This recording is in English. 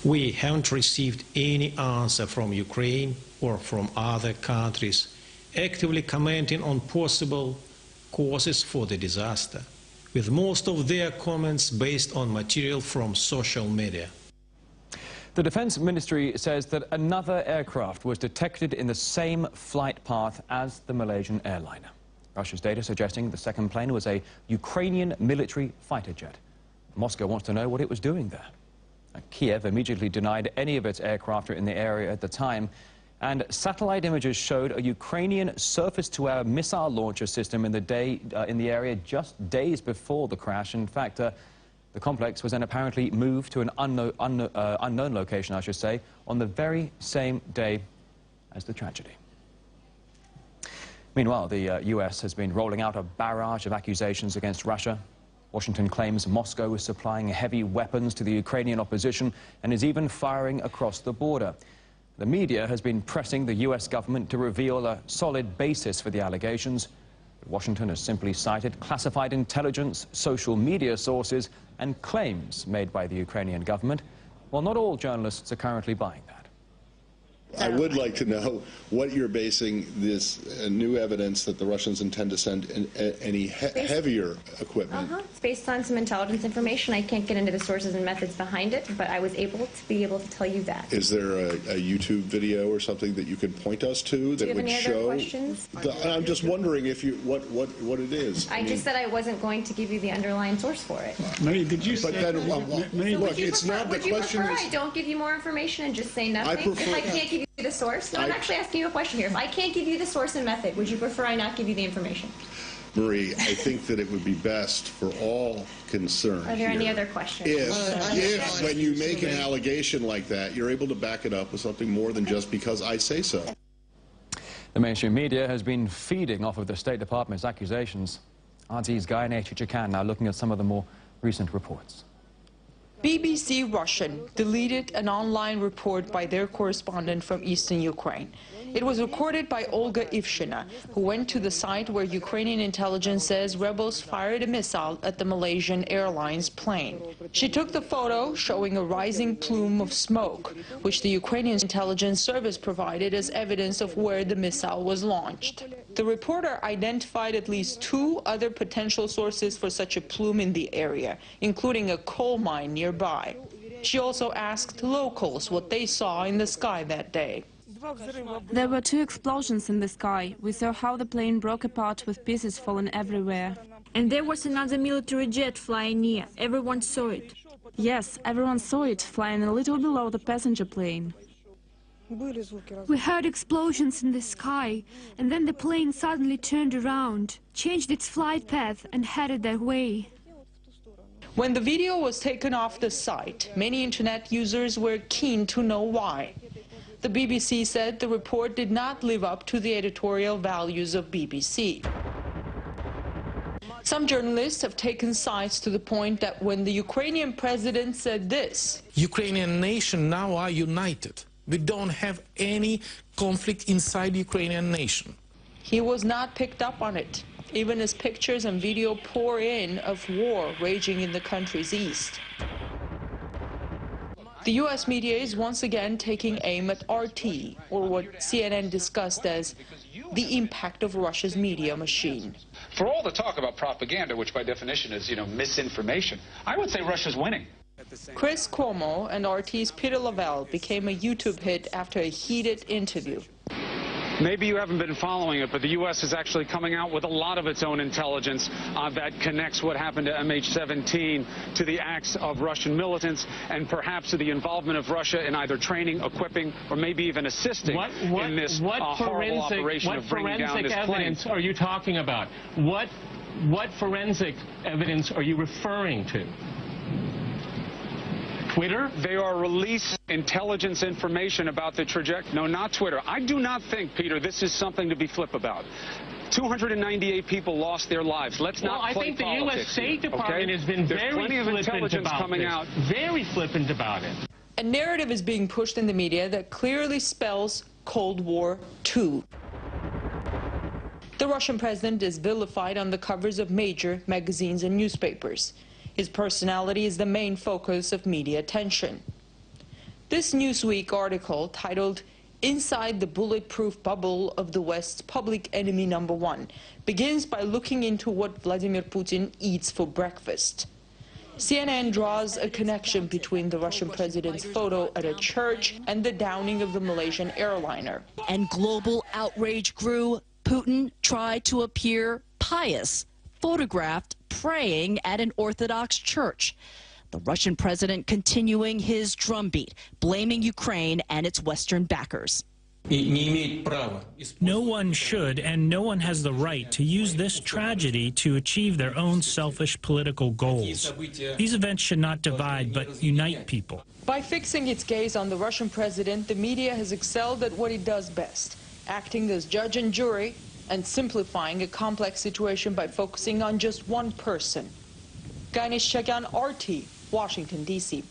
We haven't received any answer from Ukraine or from other countries actively commenting on possible causes for the disaster, with most of their comments based on material from social media. The Defense Ministry says that another aircraft was detected in the same flight path as the Malaysian airliner. Russia's data suggesting the second plane was a Ukrainian military fighter jet. Moscow wants to know what it was doing there. Kiev immediately denied any of its aircraft in the area at the time, and satellite images showed a Ukrainian surface-to-air missile launcher system in the area just days before the crash. In fact, the complex was then apparently moved to an unknown location, I should say, on the very same day as the tragedy. Meanwhile, the US has been rolling out a barrage of accusations against Russia. Washington claims Moscow is supplying heavy weapons to the Ukrainian opposition and is even firing across the border. The media has been pressing the US government to reveal a solid basis for the allegations. Washington has simply cited classified intelligence, social media sources, and claims made by the Ukrainian government. Well, not all journalists are currently buying that. I would like to know what you're basing this new evidence that the Russians intend to send any heavier equipment. It's based on some intelligence information. I can't get into the sources and methods behind it, but I was able to tell you that. Is there a YouTube video or something that you could point us to that would show? Other questions? I'm just wondering if you what it is. I just said I wasn't going to give you the underlying source for it. Marie, did you say? But then, look, it's not the question. Would you prefer I don't give you more information and just say nothing? If I can't give you the source? No, I'm actually asking you a question here. If I can't give you the source and method, would you prefer I not give you the information? Marie, I think that it would be best for all concerned. Are there any other questions? If when you make an allegation like that, you're able to back it up with something more than just because I say so. The mainstream media has been feeding off of the State Department's accusations. RT's Guy Chichikan now looking at some of the more recent reports. BBC Russian deleted an online report by their correspondent from eastern Ukraine. It was recorded by Olga Ivshina, who went to the site where Ukrainian intelligence says rebels fired a missile at the Malaysian Airlines plane. She took the photo showing a rising plume of smoke, which the Ukrainian intelligence service provided as evidence of where the missile was launched. The reporter identified at least 2 other potential sources for such a plume in the area, including a coal mine nearby. She also asked locals what they saw in the sky that day. There were 2 explosions in the sky. We saw how the plane broke apart with pieces falling everywhere. And there was another military jet flying near. Everyone saw it. Yes, everyone saw it, flying a little below the passenger plane. We heard explosions in the sky, and then the plane suddenly turned around, changed its flight path, and headed that way. When the video was taken off the site, many internet users were keen to know why. The BBC said the report did not live up to the editorial values of BBC. Some journalists have taken sides to the point that when the Ukrainian president said this, Ukrainian nation now are united. We don't have any conflict inside the Ukrainian nation. He was not picked up on it, even as pictures and video pour in of war raging in the country's east. The U.S. media is once again taking aim at RT, or what CNN discussed as the impact of Russia's media machine. For all the talk about propaganda, which by definition is, misinformation, I would say Russia's winning. Chris Cuomo and RT's Peter Lavelle became a YouTube hit after a heated interview. Maybe you haven't been following it, but the U.S. is actually coming out with a lot of its own intelligence that connects what happened to MH17 to the acts of Russian militants and perhaps to the involvement of Russia in either training, equipping, or maybe even assisting in this horrible operation of bringing down this plane. What forensic evidence are you talking about? What forensic evidence are you referring to? Twitter? They are releasing intelligence information about the trajectory. No, not Twitter. I do not think, Peter, this is something to be flip about. 298 people lost their lives. Let's not play politics. I think the U.S. State Department has been very flippant about this. Very flippant about it. A narrative is being pushed in the media that clearly spells Cold War II. The Russian president is vilified on the covers of major magazines and newspapers. His personality is the main focus of media attention. This Newsweek article, titled "Inside the Bulletproof Bubble of the West's Public Enemy Number One," begins by looking into what Vladimir Putin eats for breakfast. CNN draws a connection between the Russian president's photo at a church and the downing of the Malaysian airliner. And global outrage grew. Putin tried to appear pious, photographed praying at an Orthodox church. The Russian president continuing his drumbeat, blaming Ukraine and its Western backers. No one should and no one has the right to use this tragedy to achieve their own selfish political goals. These events should not divide but unite people. By fixing its gaze on the Russian president, the media has excelled at what it does best, acting as judge and jury and simplifying a complex situation by focusing on just one person. Ganesh Chagyan, RT, Washington, D.C.